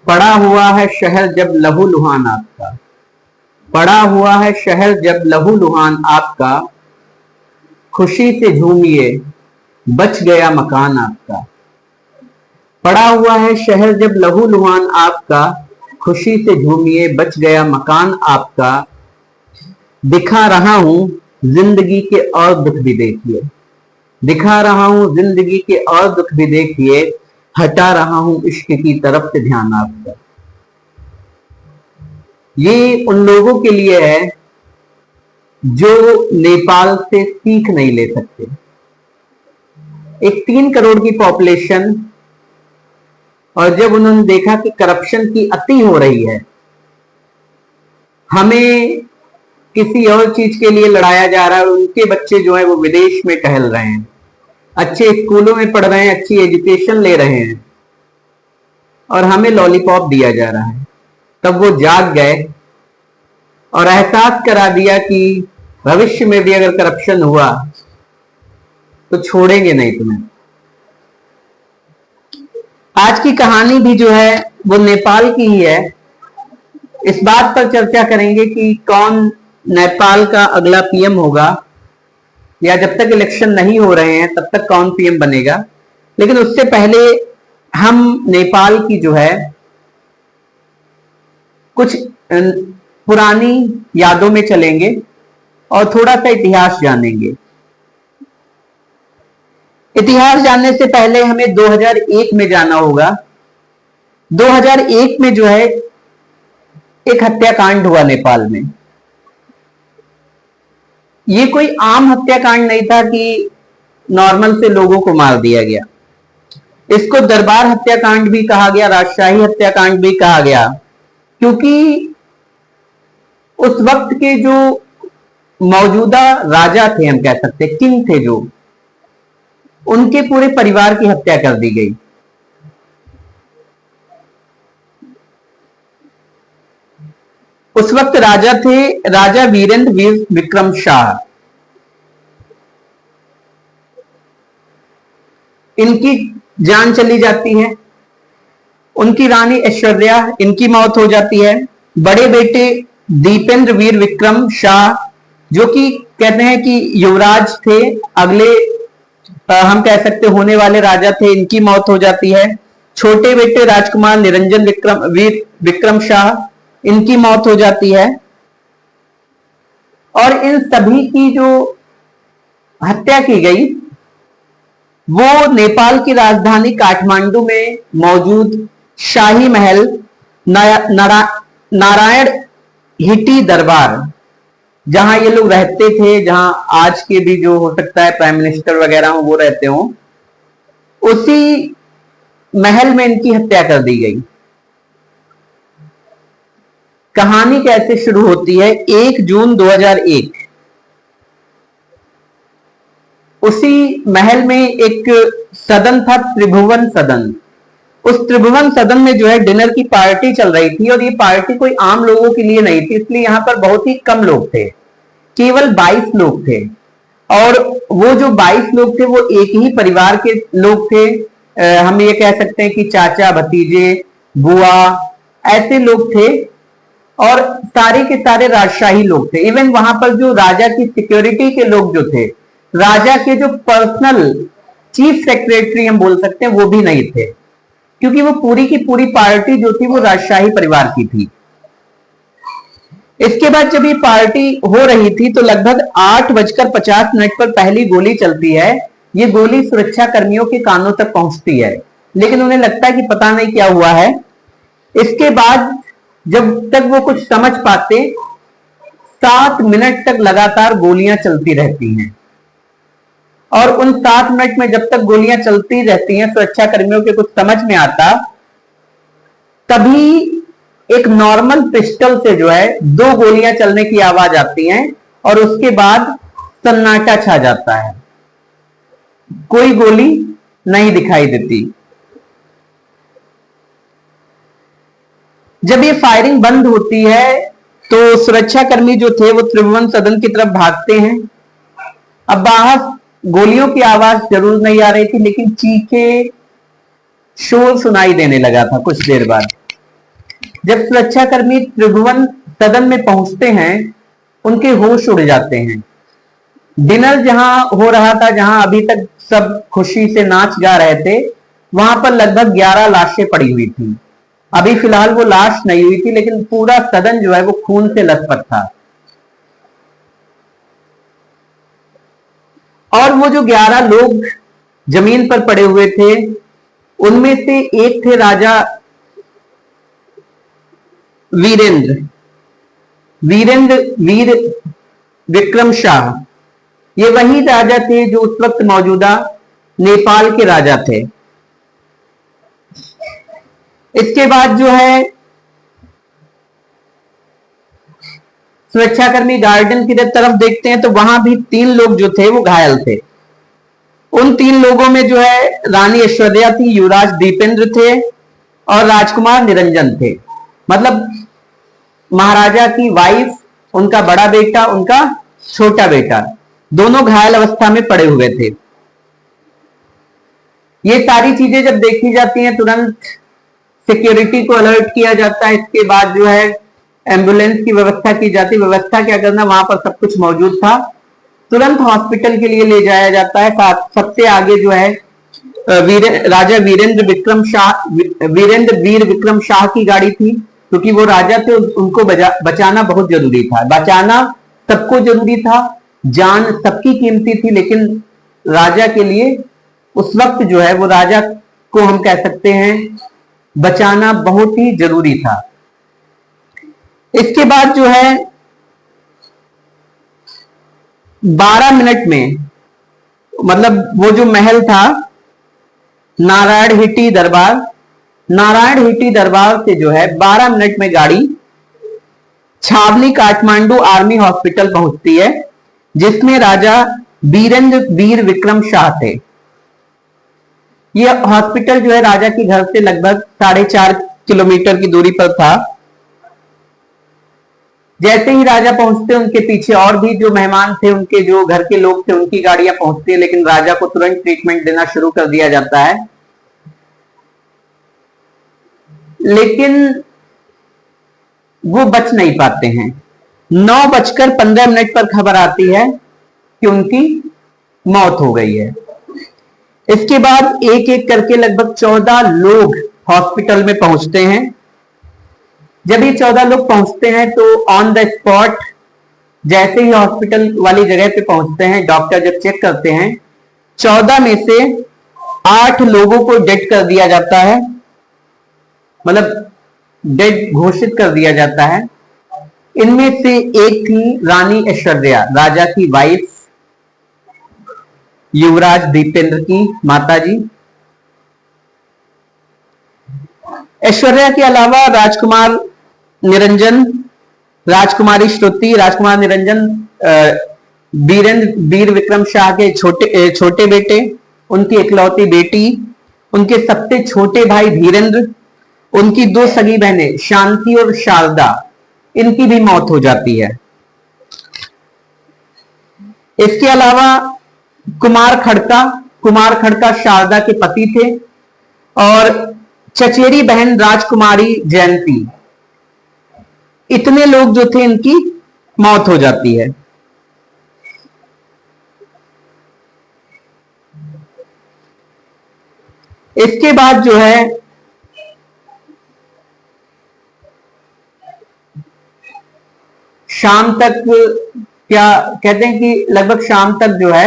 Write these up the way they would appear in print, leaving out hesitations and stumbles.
पड़ा हुआ है शहर जब लहू लुहान आपका, पड़ा हुआ है शहर जब लहू लुहान आपका, खुशी से झूमिए बच गया मकान आपका। पड़ा हुआ है शहर जब लहू लुहान आपका, खुशी से झूमिए बच गया मकान आपका। दिखा रहा हूं जिंदगी के और दुख भी देखिए, दिखा रहा हूं जिंदगी के और दुख भी देखिए, हटा रहा हूं इश्क की तरफ से ध्यान आपका। ये उन लोगों के लिए है जो नेपाल से सीख नहीं ले सकते। एक 3 करोड़ की पॉपुलेशन, और जब उन्होंने देखा कि करप्शन की अति हो रही है, हमें किसी और चीज के लिए लड़ाया जा रहा है, उनके बच्चे जो है वो विदेश में टहल रहे हैं, अच्छे स्कूलों में पढ़ रहे हैं, अच्छी एजुकेशन ले रहे हैं, और हमें लॉलीपॉप दिया जा रहा है। तब वो जाग गए और एहसास करा दिया कि भविष्य में भी अगर करप्शन हुआ तो छोड़ेंगे नहीं तुम्हें। आज की कहानी भी जो है वो नेपाल की ही है। इस बात पर चर्चा करेंगे कि कौन नेपाल का अगला पीएम होगा, या जब तक इलेक्शन नहीं हो रहे हैं तब तक कौन पीएम बनेगा। लेकिन उससे पहले हम नेपाल की जो है कुछ पुरानी यादों में चलेंगे और थोड़ा सा इतिहास जानेंगे। इतिहास जानने से पहले हमें 2001 में जाना होगा। 2001 में जो है एक हत्याकांड हुआ नेपाल में। ये कोई आम हत्याकांड नहीं था कि नॉर्मल से लोगों को मार दिया गया। इसको दरबार हत्याकांड भी कहा गया, राजशाही हत्याकांड भी कहा गया, क्योंकि उस वक्त के जो मौजूदा राजा थे, हम कह सकते किंग थे, जो उनके पूरे परिवार की हत्या कर दी गई। उस वक्त राजा थे राजा वीरेंद्र वीर विक्रम शाह। इनकी जान चली जाती है। उनकी रानी ऐश्वर्या, इनकी मौत हो जाती है। बड़े बेटे दीपेंद्र वीर विक्रम शाह, जो कि कहते हैं कि युवराज थे, अगले हम कह सकते होने वाले राजा थे, इनकी मौत हो जाती है। छोटे बेटे राजकुमार निरंजन वीर विक्रम शाह, इनकी मौत हो जाती है। और इन सभी की जो हत्या की गई वो नेपाल की राजधानी काठमांडू में मौजूद शाही महल नारायण हिटी दरबार, जहां ये लोग रहते थे, जहां आज के भी जो हो सकता है प्राइम मिनिस्टर वगैरह हो वो रहते हो, उसी महल में इनकी हत्या कर दी गई। कहानी कैसे शुरू होती है? 1 जून 2001 उसी महल में एक सदन था, त्रिभुवन सदन। उस त्रिभुवन सदन में जो है डिनर की पार्टी चल रही थी, और ये पार्टी कोई आम लोगों के लिए नहीं थी, इसलिए यहां पर बहुत ही कम लोग थे, केवल 22 लोग थे। और वो जो 22 लोग थे वो एक ही परिवार के लोग थे। हम ये कह सकते हैं कि चाचा, भतीजे, बुआ, ऐसे लोग थे, और सारे के सारे राजशाही लोग थे। इवन वहां पर जो राजा की सिक्योरिटी के लोग जो थे, राजा के जो पर्सनल चीफ सेक्रेटरी हम बोल सकते हैं, वो भी नहीं थे, क्योंकि वो पूरी की पूरी पार्टी जो थी वो राजशाही परिवार की थी। इसके बाद जब ये पार्टी हो रही थी तो लगभग 8:50 पर पहली गोली चलती है। ये गोली सुरक्षा कर्मियों के कानों तक पहुंचती है, लेकिन उन्हें लगता है कि पता नहीं क्या हुआ है। इसके बाद जब तक वो कुछ समझ पाते, 7 मिनट तक लगातार गोलियां चलती रहती हैं। और उन 7 मिनट में जब तक गोलियां चलती रहती हैं, सुरक्षा कर्मियों के कुछ समझ में आता, तभी एक नॉर्मल पिस्टल से जो है 2 गोलियां चलने की आवाज आती है, और उसके बाद सन्नाटा छा जाता है, कोई गोली नहीं दिखाई देती। जब ये फायरिंग बंद होती है तो सुरक्षाकर्मी जो थे वो त्रिभुवन सदन की तरफ भागते हैं। अब बाहर गोलियों की आवाज जरूर नहीं आ रही थी, लेकिन चीखे, शोर सुनाई देने लगा था कुछ देर बाद। जब सुरक्षाकर्मी त्रिभुवन सदन में पहुंचते हैं उनके होश उड़ जाते हैं। डिनर जहां हो रहा था, जहां अभी तक सब खुशी से नाच गा रहे थे, वहां पर लगभग 11 लाशें पड़ी हुई थी। अभी फिलहाल वो लाश नहीं हुई थी, लेकिन पूरा सदन जो है वो खून से लथपथ था। और वो जो 11 लोग जमीन पर पड़े हुए थे, उनमें से एक थे राजा वीरेंद्र वीरेंद्र वीर विक्रम शाह। ये वही राजा थे जो उस वक्त मौजूदा नेपाल के राजा थे। इसके बाद जो है सुरक्षाकर्मी गार्डन की तरफ देखते हैं तो वहां भी 3 लोग जो थे वो घायल थे। उन 3 लोगों में जो है रानी ऐश्वर्या थी, युवराज दीपेंद्र थे और राजकुमार निरंजन थे। मतलब महाराजा की वाइफ, उनका बड़ा बेटा, उनका छोटा बेटा, दोनों घायल अवस्था में पड़े हुए थे। ये सारी चीजें जब देखी जाती हैं, तुरंत सिक्योरिटी को अलर्ट किया जाता है। इसके बाद जो है एम्बुलेंस की व्यवस्था की जाती। व्यवस्था क्या करना, वहां पर सब कुछ मौजूद था। तुरंत हॉस्पिटल के लिए ले जाया जाता है। सबसे आगे जो है राजा वीरेंद्र वीर विक्रम शाह की गाड़ी थी, क्योंकि वो राजा थे, उनको बचाना बहुत जरूरी था। बचाना सबको जरूरी था, जान सबकी कीमती थी, लेकिन राजा के लिए उस वक्त जो है वो राजा को हम कह सकते हैं बचाना बहुत ही जरूरी था। इसके बाद जो है 12 मिनट में, मतलब वो जो महल था नारायण हिटी दरबार से जो है 12 मिनट में गाड़ी छावनी काठमांडू आर्मी हॉस्पिटल पहुंचती है, जिसमें राजा वीरेंद्र वीर विक्रम शाह थे। यह हॉस्पिटल जो है राजा के घर से लगभग 4.5 किलोमीटर की दूरी पर था। जैसे ही राजा पहुंचते, उनके पीछे और भी जो मेहमान थे, उनके जो घर के लोग थे, उनकी गाड़ियां पहुंचती है, लेकिन राजा को तुरंत ट्रीटमेंट देना शुरू कर दिया जाता है। लेकिन वो बच नहीं पाते हैं। 9:15 पर खबर आती है कि उनकी मौत हो गई है। इसके बाद एक एक करके लगभग 14 लोग हॉस्पिटल में पहुंचते हैं। जब ये 14 लोग पहुंचते हैं तो ऑन द स्पॉट, जैसे ही हॉस्पिटल वाली जगह पे पहुंचते हैं, डॉक्टर जब चेक करते हैं, 14 में से 8 लोगों को डेड कर दिया जाता है, मतलब डेड घोषित कर दिया जाता है। इनमें से एक थी रानी ऐश्वर्या, राजा की वाइफ, युवराज दीपेंद्र की माता जी। ऐश्वर्या के अलावा राजकुमार निरंजन, राजकुमारी श्रुति, राजकुमार निरंजन वीर विक्रम शाह के छोटे बेटे, उनकी इकलौती बेटी, उनके सबसे छोटे भाई धीरेन्द्र, उनकी 2 सगी बहनें शांति और शारदा, इनकी भी मौत हो जाती है। इसके अलावा कुमार खड़का शारदा के पति थे, और चचेरी बहन राजकुमारी जयंती, इतने लोग जो थे इनकी मौत हो जाती है। इसके बाद जो है शाम तक, क्या कहते हैं कि लगभग शाम तक जो है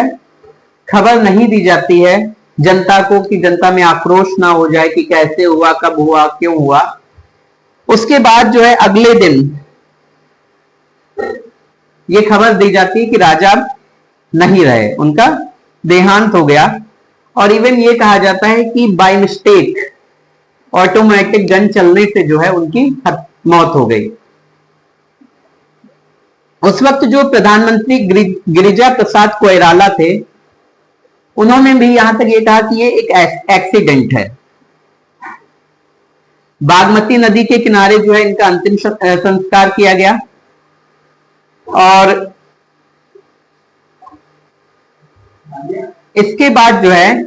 खबर नहीं दी जाती है जनता को, कि जनता में आक्रोश ना हो जाए कि कैसे हुआ, कब हुआ, क्यों हुआ। उसके बाद जो है अगले दिन ये खबर दी जाती है कि राजा नहीं रहे, उनका देहांत हो गया। और इवन ये कहा जाता है कि बाय मिस्टेक ऑटोमेटिक गन चलने से जो है उनकी मौत हो गई। उस वक्त जो प्रधानमंत्री गिरिजा प्रसाद कोइराला थे, उन्होंने भी यहां तक ये कहा कि ये एक एक्सीडेंट है। बागमती नदी के किनारे जो है इनका अंतिम संस्कार किया गया। और इसके बाद जो है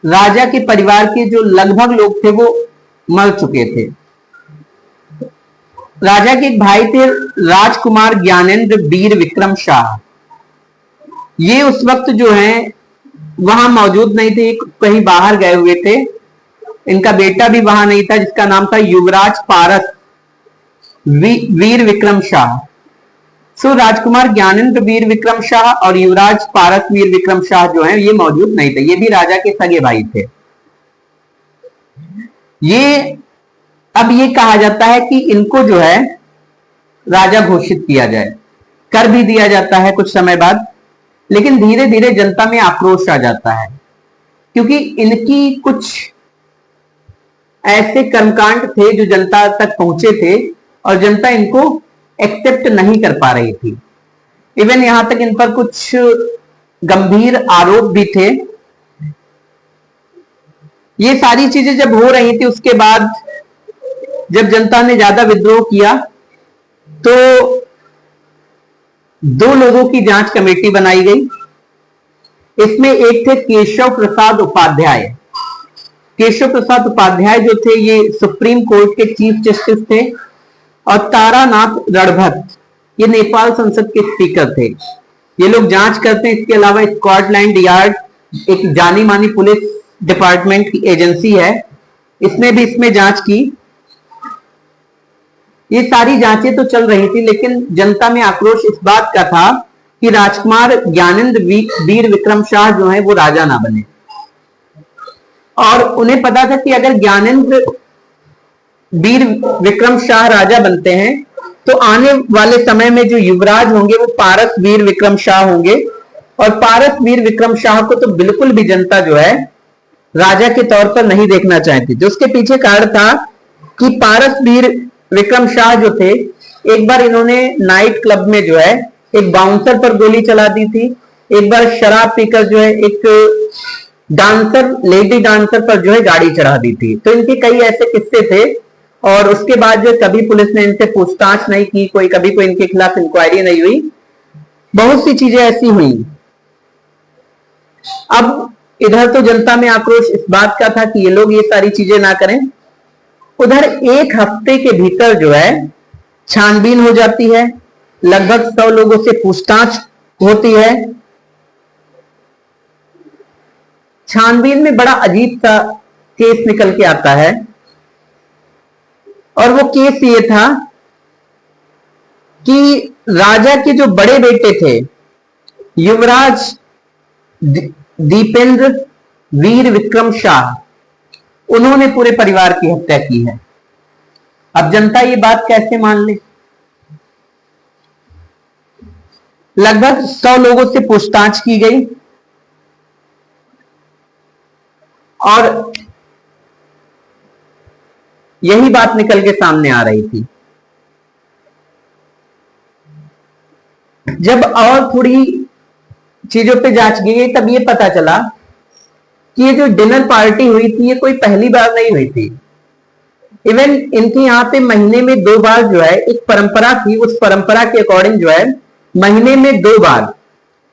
राजा के परिवार के जो लगभग लोग थे वो मर चुके थे। राजा के एक भाई थे राजकुमार ज्ञानेंद्र वीर विक्रम शाह। ये उस वक्त जो है वहां मौजूद नहीं थे, कहीं बाहर गए हुए थे। इनका बेटा भी वहां नहीं था जिसका नाम था युवराज पारस वीर विक्रम शाह। सो राजकुमार ज्ञानेंद्र वीर विक्रम शाह और युवराज पारस वीर विक्रम शाह जो है ये मौजूद नहीं थे। ये भी राजा के सगे भाई थे। ये अब ये कहा जाता है कि इनको जो है राजा घोषित किया जाए, कर भी दिया जाता है कुछ समय बाद, लेकिन धीरे धीरे जनता में आक्रोश आ जाता है क्योंकि इनकी कुछ ऐसे कर्मकांड थे जो जनता तक पहुंचे थे और जनता इनको एक्सेप्ट नहीं कर पा रही थी। इवन यहां तक इन पर कुछ गंभीर आरोप भी थे। ये सारी चीजें जब हो रही थी उसके बाद जब जनता ने ज्यादा विद्रोह किया तो दो लोगों की जांच कमेटी बनाई गई। इसमें एक थे केशव प्रसाद उपाध्याय। केशव प्रसाद उपाध्याय जो थे ये सुप्रीम कोर्ट के चीफ जस्टिस थे और तारानाथ रणभट ये नेपाल संसद के स्पीकर थे। ये लोग जांच करते हैं। इसके अलावा स्कॉटलैंड यार्ड एक जानी मानी पुलिस डिपार्टमेंट की एजेंसी है, इसने भी इसमें जांच की। ये सारी जांचें तो चल रही थी लेकिन जनता में आक्रोश इस बात का था कि राजकुमार ज्ञानेंद्र वीर विक्रम शाह जो है वो राजा ना बने। और उन्हें पता था कि अगर ज्ञानेंद्र वीर विक्रम शाह राजा बनते हैं तो आने वाले समय में जो युवराज होंगे वो पारस वीर विक्रम शाह होंगे। और पारस वीर विक्रम शाह को तो बिल्कुल भी जनता जो है राजा के तौर पर नहीं देखना चाहती थी। उसके पीछे कारण था कि पारस वीर विक्रम शाह जो थे एक बार इन्होंने नाइट क्लब में जो है एक बाउंसर पर गोली चला दी थी। एक बार शराब पीकर जो है एक डांसर लेडी डांसर पर जो है गाड़ी चढ़ा दी थी। तो इनके कई ऐसे किस्से थे और उसके बाद जो कभी पुलिस ने इनसे पूछताछ नहीं की, कभी कोई इनके खिलाफ इंक्वायरी नहीं हुई। बहुत सी चीजें ऐसी हुई। अब इधर तो जनता में आक्रोश इस बात का था कि ये लोग ये सारी चीजें ना करें। उधर एक हफ्ते के भीतर जो है छानबीन हो जाती है, लगभग 100 लोगों से पूछताछ होती है। छानबीन में बड़ा अजीब सा केस निकल के आता है और वो केस ये था कि राजा के जो बड़े बेटे थे युवराज दीपेंद्र वीर विक्रम शाह, उन्होंने पूरे परिवार की हत्या की है। अब जनता ये बात कैसे मान ले? लगभग 100 लोगों से पूछताछ की गई और यही बात निकल के सामने आ रही थी। जब और थोड़ी चीजों पे जांच की गई तब ये पता चला कि ये जो डिनर पार्टी हुई थी ये कोई पहली बार नहीं हुई थी। इवन इनके यहाँ पे महीने में 2 बार जो है एक परंपरा थी। उस परंपरा के अकॉर्डिंग जो है महीने में 2 बार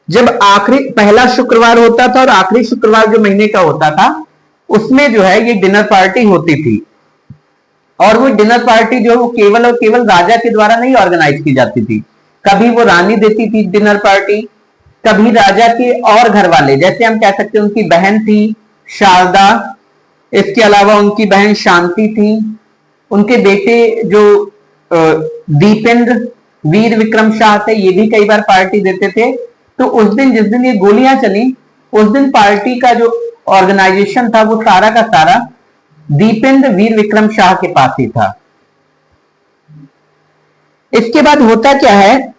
जब आखिरी पहला शुक्रवार होता था और आखिरी शुक्रवार जो महीने का होता था उसमें जो है ये डिनर पार्टी होती थी। और वो डिनर पार्टी जो है वो केवल और केवल राजा के द्वारा नहीं ऑर्गेनाइज की जाती थी। कभी वो रानी देती थी डिनर पार्टी, कभी राजा के और घर वाले, जैसे हम कह सकते हैं उनकी बहन थी शारदा, इसके अलावा उनकी बहन शांति थी, उनके बेटे जो दीपेंद्र वीर विक्रम शाह थे ये भी कई बार पार्टी देते थे। तो उस दिन जिस दिन ये गोलियां चली उस दिन पार्टी का जो ऑर्गेनाइजेशन था वो सारा का सारा दीपेंद्र वीर विक्रम शाह के पास ही था। इसके बाद होता क्या है,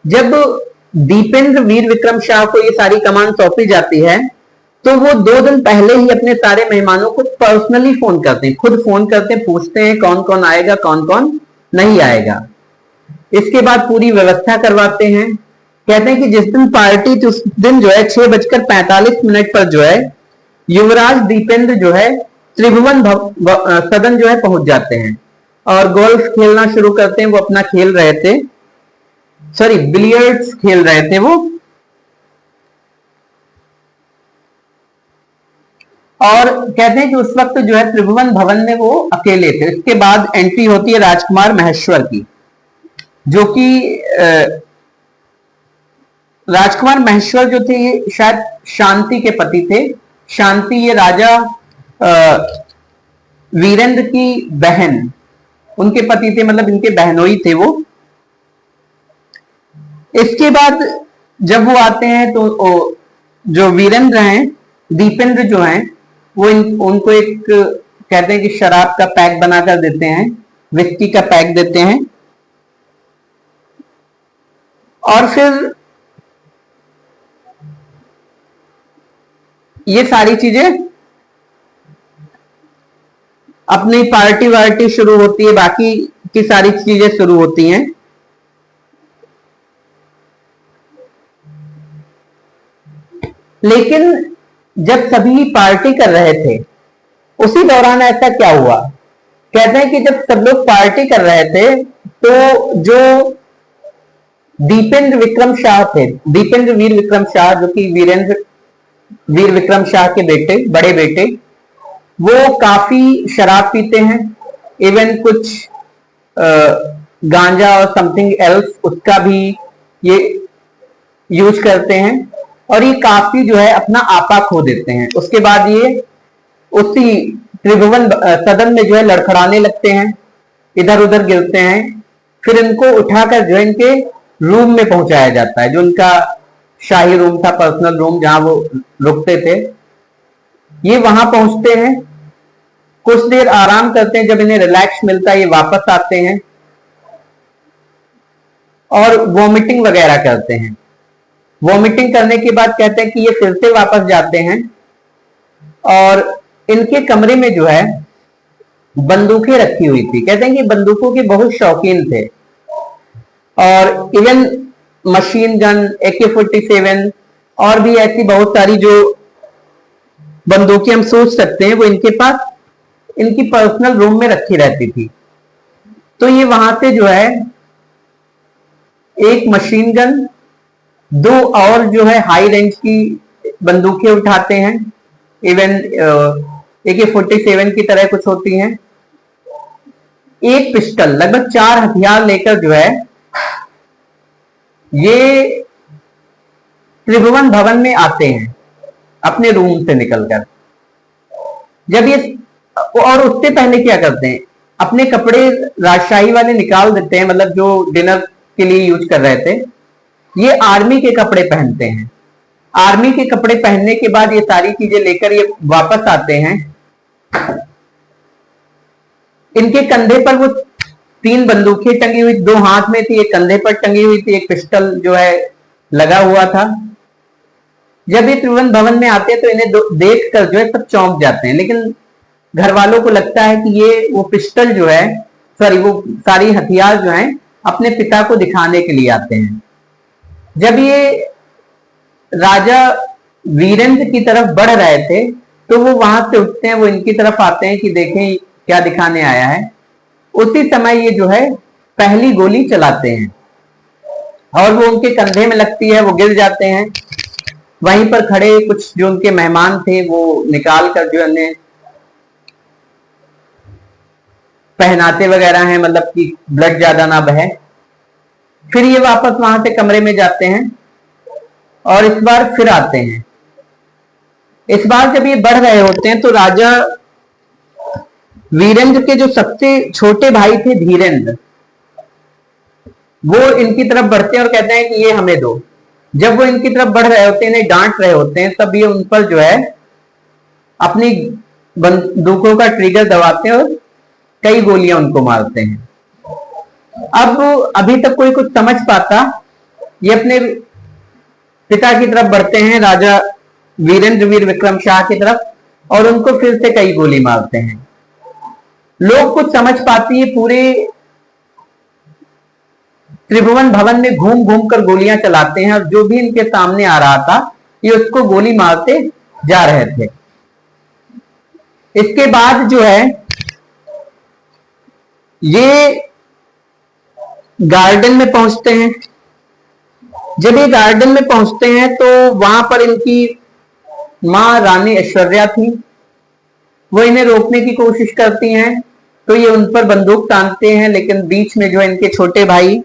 जब दीपेंद्र वीर विक्रम शाह को ये सारी कमान सौंपी जाती है तो वो 2 दिन पहले ही अपने सारे मेहमानों को पर्सनली फोन करते हैं, खुद फोन करते हैं, पूछते हैं कौन कौन आएगा कौन कौन नहीं आएगा। इसके बाद पूरी व्यवस्था करवाते हैं। कहते हैं कि जिस दिन पार्टी थी उस दिन जो है 6:45 पर जो है युवराज दीपेंद्र जो है त्रिभुवन सदन जो है पहुंच जाते हैं और गोल्फ खेलना शुरू करते हैं। वो अपना खेल रहे थे, सॉरी बिलियर्ड्स खेल रहे थे वो। और कहते हैं कि उस वक्त जो है त्रिभुवन भवन में वो अकेले थे। इसके बाद एंट्री होती है राजकुमार महेश्वर की, जो कि राजकुमार महेश्वर जो थे ये शायद शांति के पति थे। शांति ये राजा वीरेंद्र की बहन, उनके पति थे, मतलब इनके बहनोई थे वो। इसके बाद जब वो आते हैं तो जो वीरेंद्र हैं, दीपेंद्र जो हैं, वो उनको एक कहते हैं कि शराब का पैक बनाकर देते हैं, विस्की का पैक देते हैं। और फिर ये सारी चीजें अपनी पार्टी वार्टी शुरू होती है, बाकी की सारी चीजें शुरू होती हैं। लेकिन जब सभी पार्टी कर रहे थे उसी दौरान ऐसा क्या हुआ, कहते हैं कि जब सब लोग पार्टी कर रहे थे तो जो दीपेंद्र विक्रम शाह थे, दीपेंद्र वीर विक्रम शाह, जो कि वीरेंद्र वीर विक्रम शाह के बेटे, बड़े बेटे, वो काफी शराब पीते हैं। इवन कुछ गांजा और समथिंग एल्स उसका भी ये यूज करते हैं, और ये काफी जो है अपना आपा खो देते हैं। उसके बाद ये उसी त्रिभुवन सदन में जो है लड़खड़ाने लगते हैं, इधर उधर गिरते हैं। फिर इनको उठाकर जो है इनके रूम में पहुंचाया जाता है, जो उनका शाही रूम था, पर्सनल रूम, जहां वो रुकते थे। ये वहां पहुंचते हैं, कुछ देर आराम करते हैं, जब इन्हें रिलैक्स मिलता है ये वापस आते हैं और वॉमिटिंग वगैरह करते हैं। वॉमिटिंग करने के बाद कहते हैं कि ये फिर से वापस जाते हैं, और इनके कमरे में जो है बंदूकें रखी हुई थी। कहते हैं कि बंदूकों के बहुत शौकीन थे, और इवन मशीन गन, AK-47 और भी ऐसी बहुत सारी जो बंदूकें हम सोच सकते हैं, वो इनके पास इनकी पर्सनल रूम में रखी रहती थी। तो ये वहां से जो है एक मशीन गन, 2 और जो है हाई रेंज की बंदूकें उठाते हैं, इवन AK-47 की तरह कुछ होती हैं, एक पिस्टल, लगभग 4 हथियार लेकर जो है ये त्रिभुवन भवन में आते हैं अपने रूम से निकलकर। जब ये, और उससे पहले क्या करते हैं, अपने कपड़े राजशाही वाले निकाल देते हैं, मतलब जो डिनर के लिए यूज कर रहे थे। ये आर्मी के कपड़े पहनते हैं। आर्मी के कपड़े पहनने के बाद ये सारी चीजें लेकर ये वापस आते हैं। इनके कंधे पर वो 3 बंदूकें टंगी हुई, 2 हाथ में थी, एक कंधे पर टंगी हुई थी, एक पिस्टल जो है लगा हुआ था। जब ये त्रिभुवन भवन में आते हैं तो इन्हें देखकर जो है सब चौंक जाते हैं, लेकिन घर वालों को लगता है कि ये वो पिस्टल जो है, सॉरी वो सारी हथियार जो हैं अपने पिता को दिखाने के लिए आते हैं। जब ये राजा वीरेंद्र की तरफ बढ़ रहे थे तो वो वहां से उठते हैं, वो इनकी तरफ आते हैं कि देखें क्या दिखाने आया है। उसी समय ये जो है पहली गोली चलाते हैं, और वो उनके कंधे में लगती है, वो गिर जाते हैं। वहीं पर खड़े कुछ जो उनके मेहमान थे वो निकाल कर जो उन्हें पहनाते वगैरह हैं, मतलब कि ब्लड ज्यादा ना बहे। फिर ये वापस वहां से कमरे में जाते हैं, और इस बार फिर आते हैं। इस बार जब ये बढ़ रहे होते हैं तो राजा वीरेंद्र के जो सबसे छोटे भाई थे धीरेंद्र, वो इनकी तरफ बढ़ते हैं और कहते हैं कि ये हमें दो। जब वो इनकी तरफ बढ़ रहे होते हैं, इन्हें डांट रहे होते हैं, तब ये उन पर जो है अपनी बंदूकों का ट्रिगर दबाते हैं और कई गोलियां उनको मारते हैं। अब अभी तक कोई कुछ समझ पाता, ये अपने पिता की तरफ बढ़ते हैं, राजा वीरेंद्र वीर विक्रम शाह की तरफ, और उनको फिर से कई गोली मारते हैं। लोग कुछ समझ पाती है, पूरे त्रिभुवन भवन में घूम घूम कर गोलियां चलाते हैं, और जो भी इनके सामने आ रहा था ये उसको गोली मारते जा रहे थे। इसके बाद जो है ये गार्डन में पहुंचते हैं। जब ये गार्डन में पहुंचते हैं तो वहां पर इनकी मां रानी ऐश्वर्या थी, वो इन्हें रोकने की कोशिश करती हैं, तो ये उन पर बंदूक तानते हैं, लेकिन बीच में जो है इनके छोटे भाई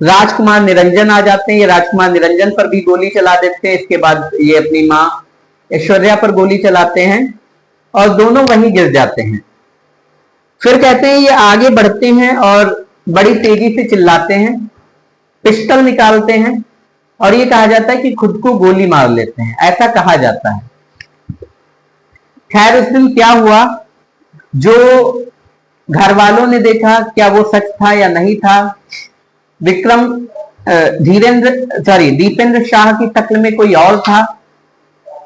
राजकुमार निरंजन आ जाते हैं। ये राजकुमार निरंजन पर भी गोली चला देते हैं। इसके बाद ये अपनी माँ ऐश्वर्या पर गोली चलाते हैं और दोनों वहीं गिर जाते हैं। फिर कहते हैं ये आगे बढ़ते हैं और बड़ी तेजी से चिल्लाते हैं, पिस्टल निकालते हैं और ये कहा जाता है कि खुद को गोली मार लेते हैं, ऐसा कहा जाता है। खैर उस दिन क्या हुआ, जो घर वालों ने देखा, क्या वो सच था या नहीं था। दीपेंद्र शाह की शक्ल में कोई और था,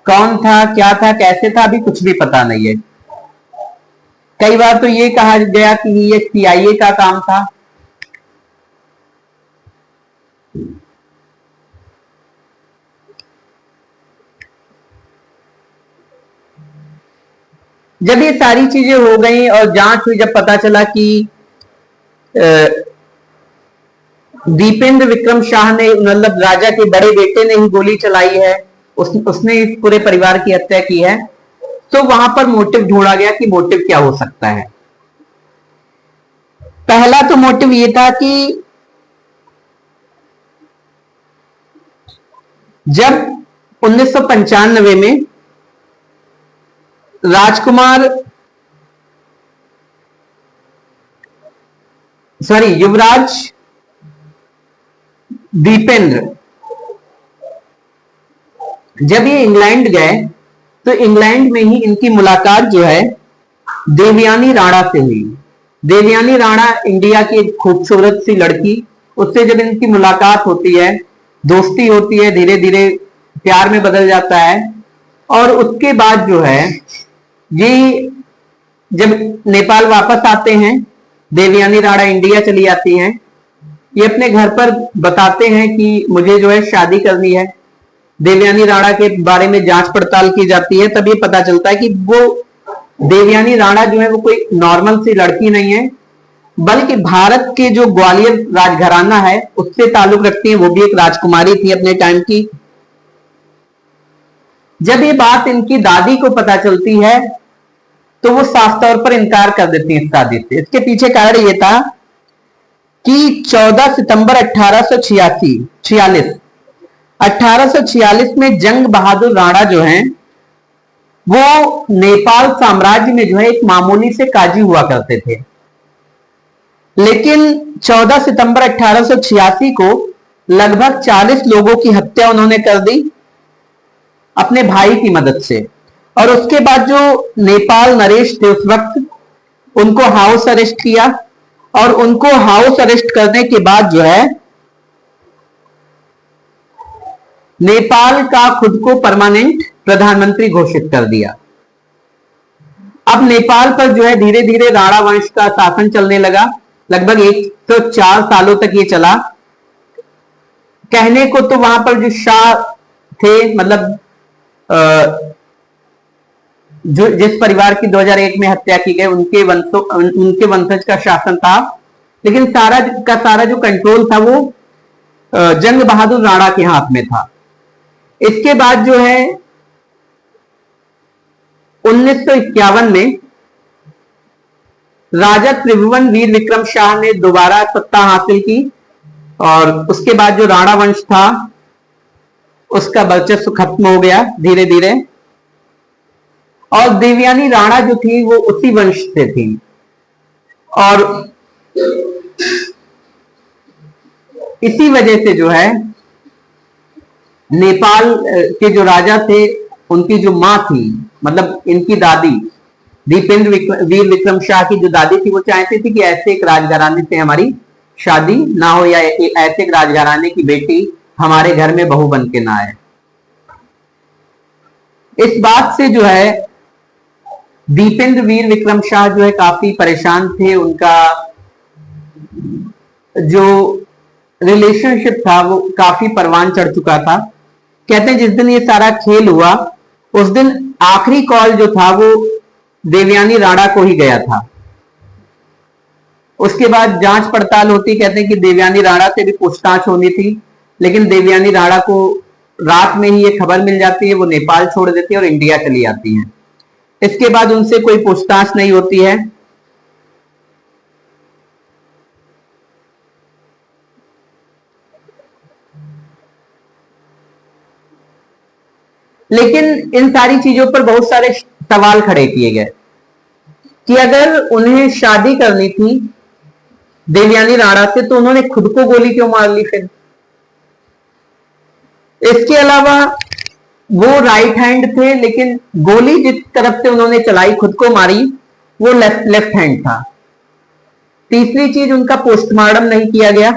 कौन था, क्या था, कैसे था, अभी कुछ भी पता नहीं है। कई बार तो ये कहा गया कि ये सीआईए का काम था। जब ये सारी चीजें हो गई और जांच हुई, जब पता चला कि दीपेंद्र विक्रम शाह ने, मतलब राजा के बड़े बेटे ने ही गोली चलाई है, उसने इस पूरे परिवार की हत्या की है, तो वहां पर मोटिव ढूंढा गया कि मोटिव क्या हो सकता है। पहला तो मोटिव ये था कि जब 1995 में युवराज दीपेंद्र जब ये इंग्लैंड गए, तो इंग्लैंड में ही इनकी मुलाकात जो है देवयानी राणा से हुई। देवयानी राणा इंडिया की एक खूबसूरत सी लड़की, उससे जब इनकी मुलाकात होती है, दोस्ती होती है, धीरे धीरे प्यार में बदल जाता है। और उसके बाद जो है ये जब नेपाल वापस आते हैं, देवयानी राणा इंडिया चली आती हैं, ये अपने घर पर बताते हैं कि मुझे जो है शादी करनी है। देवयानी राणा के बारे में जांच पड़ताल की जाती है, तब ये पता चलता है कि वो देवयानी राणा जो है वो कोई नॉर्मल सी लड़की नहीं है, बल्कि भारत के जो ग्वालियर राजघराना है उससे ताल्लुक रखती है। वो भी एक राजकुमारी थी अपने टाइम की। जब ये बात इनकी दादी को पता चलती है, तो वो साफ तौर पर इनकार कर देती है इस शादी से। इसके पीछे कारण ये था कि 14 सितंबर 1846 में जंग बहादुर राणा जो हैं वो नेपाल साम्राज्य में जो है एक मामूली से काजी हुआ करते थे। लेकिन 14 सितंबर 1886 को लगभग 40 लोगों की हत्या उन्होंने कर दी अपने भाई की मदद से। और उसके बाद जो नेपाल नरेश थे उस वक्त, उनको हाउस अरेस्ट किया और उनको हाउस अरेस्ट करने के बाद जो है नेपाल का खुद को परमानेंट प्रधानमंत्री घोषित कर दिया। अब नेपाल पर जो है धीरे धीरे राणा वंश का शासन चलने लगा। लगभग 104 सालों तक ये चला। कहने को तो वहां पर जो शाह थे, मतलब जो जिस परिवार की 2001 में हत्या की गई, उनके वंशज का शासन था, लेकिन सारा जो कंट्रोल था वो जंग बहादुर राणा के हाथ में था। इसके बाद जो है 1951 में राजा त्रिभुवन वीर विक्रम शाह ने दोबारा सत्ता हासिल की और उसके बाद जो राणा वंश था उसका वर्चस्व खत्म हो गया धीरे धीरे। और देवयानी राणा जो थी वो उसी वंश से थी। और इसी वजह से जो है नेपाल के जो राजा थे, उनकी जो मां थी, मतलब इनकी दादी दीपेंद्र वीर विक्रम शाह की जो दादी थी, वो चाहती थी कि ऐसे एक राजघराने से हमारी शादी ना हो, या ऐसे एक राजघराने की बेटी हमारे घर में बहू बन के ना आए। इस बात से जो है दीपेंद्र वीर विक्रम शाह जो है काफी परेशान थे। उनका जो रिलेशनशिप था वो काफी परवान चढ़ चुका था। कहते हैं जिस दिन ये सारा खेल हुआ, उस दिन आखिरी कॉल जो था वो देवयानी राणा को ही गया था। उसके बाद जांच पड़ताल होती, कहते हैं कि देवयानी राणा से भी पूछताछ होनी थी, लेकिन देवयानी राणा को रात में ही ये खबर मिल जाती है, वो नेपाल छोड़ देती है और इंडिया चली आती है। इसके बाद उनसे कोई पूछताछ नहीं होती है। लेकिन इन सारी चीजों पर बहुत सारे सवाल खड़े किए गए कि अगर उन्हें शादी करनी थी देवयानी राणा से तो उन्होंने खुद को गोली क्यों मार ली फिर। इसके अलावा वो राइट हैंड थे, लेकिन गोली जिस तरफ से उन्होंने चलाई खुद को मारी वो लेफ्ट हैंड था। तीसरी चीज, उनका पोस्टमार्टम नहीं किया गया।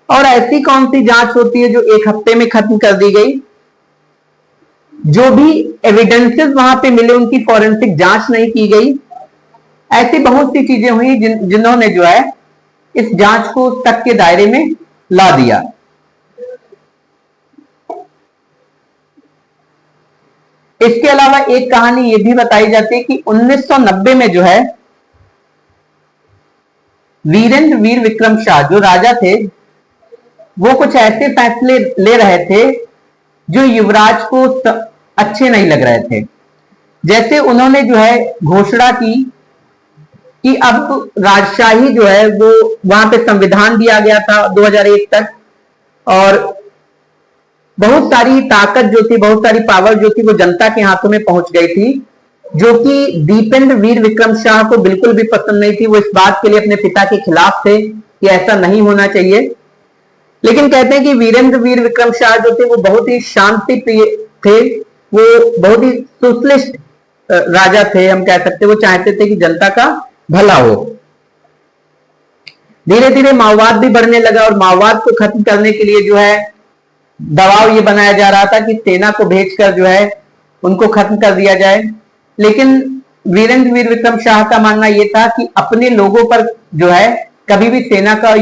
और ऐसी कौन सी जांच होती है जो एक हफ्ते में खत्म कर दी गई। जो भी एविडेंसेस वहां पे मिले उनकी फॉरेंसिक जांच नहीं की गई। ऐसी बहुत सी चीजें हुई जिन्होंने जो है इस जांच को तक के दायरे में ला दिया। इसके अलावा एक कहानी यह भी बताई जाती है कि 1990 में जो है वीरेंद्र वीर विक्रम शाह जो राजा थे वो कुछ ऐसे फैसले ले रहे थे जो युवराज को अच्छे नहीं लग रहे थे। जैसे उन्होंने जो है घोषणा की कि अब राजशाही जो है वो वहां पे संविधान दिया गया था 2001 तक, और बहुत सारी ताकत जो थी, बहुत सारी पावर जो थी वो जनता के हाथों में पहुंच गई थी, जो कि दीपेंद्र वीर विक्रम शाह को बिल्कुल भी पसंद नहीं थी। वो इस बात के लिए अपने पिता के खिलाफ थे कि ऐसा नहीं होना चाहिए। लेकिन कहते हैं कि वीरेंद्र वीर विक्रम शाह जो थे वो बहुत ही शांति प्रिय थे, वो बहुत ही सोशलिस्ट राजा थे, हम कह सकते। वो चाहते थे कि जनता का भला हो। धीरे धीरे माओवाद भी बढ़ने लगा और माओवाद को खत्म करने के लिए जो है दबाव ये बनाया जा रहा था कि सेना को भेजकर जो है उनको खत्म कर दिया जाए। लेकिन वीरेंद्र वीर विक्रम शाह का मानना यह था कि अपने लोगों पर जो है कभी भी सेना का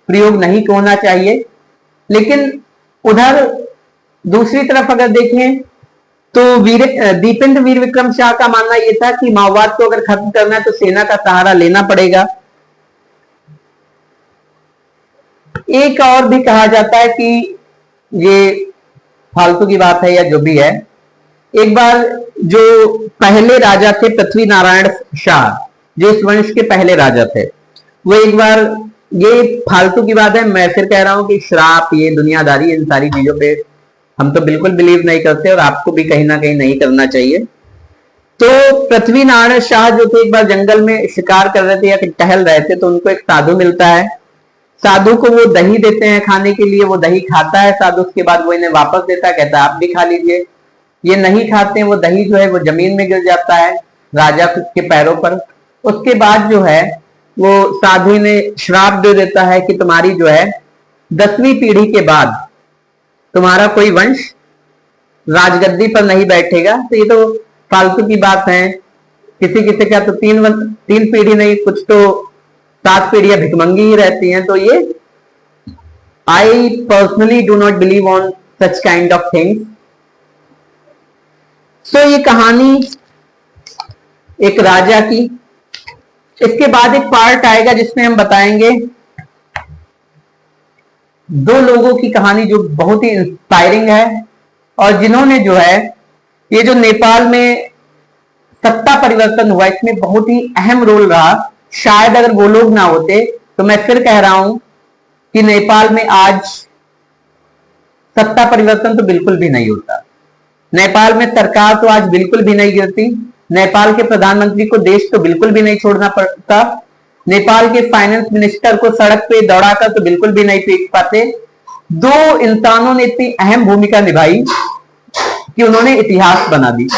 प्रयोग नहीं होना चाहिए। लेकिन उधर दूसरी तरफ अगर देखें तो दीपेंद्र वीर विक्रम शाह का मानना यह था कि माओवाद को अगर खत्म करना है तो सेना का सहारा लेना पड़ेगा। एक और भी कहा जाता है कि ये फालतू की बात है या जो भी है, एक बार जो पहले राजा थे पृथ्वी नारायण शाह, जो इस वंश के पहले राजा थे, वो एक बार, ये फालतू की बात है, मैं फिर कह रहा हूं कि श्राप, ये दुनियादारी, इन सारी चीजों पे हम तो बिल्कुल बिलीव नहीं करते और आपको भी कहीं ना कहीं नहीं करना चाहिए। तो पृथ्वी नारायण शाह जो थे एक बार जंगल में शिकार कर रहे थे या टहल रहे थे, तो उनको एक साधु मिलता है। साधु को वो दही देते हैं खाने के लिए, वो दही खाता है साधु, उसके बाद वो इन्हें वापस देता है, कहता है आप भी खा लीजिए। ये नहीं खाते, वो दही जो है वो जमीन में गिर जाता है राजा के पैरों पर। उसके बाद जो है वो साधु ने श्राप दे देता है कि तुम्हारी जो है 10वीं पीढ़ी के बाद तुम्हारा कोई वंश राजगद्दी पर नहीं बैठेगा। तो ये तो फालतू की बात है। किसी किसी का तो तीन पीढ़ी नहीं, कुछ तो 7 पीढ़ियां भिकमंगी ही रहती हैं। तो ये I personally do not believe on such kind of things. So ये कहानी एक राजा की। इसके बाद एक पार्ट आएगा जिसमें हम बताएंगे 2 लोगों की कहानी जो बहुत ही इंस्पायरिंग है और जिन्होंने जो है ये जो नेपाल में सत्ता परिवर्तन हुआ इसमें बहुत ही अहम रोल रहा। शायद अगर वो लोग ना होते तो मैं फिर कह रहा हूं कि नेपाल में आज सत्ता परिवर्तन तो बिल्कुल भी नहीं होता। नेपाल में सरकार तो आज बिल्कुल भी नहीं गिरती। नेपाल के प्रधानमंत्री को देश तो बिल्कुल भी नहीं छोड़ना पड़ता। नेपाल के फाइनेंस मिनिस्टर को सड़क पे दौड़ाकर तो बिल्कुल भी नहीं पीट पाते। 2 इंसानों ने इतनी अहम भूमिका निभाई कि उन्होंने इतिहास बना दी।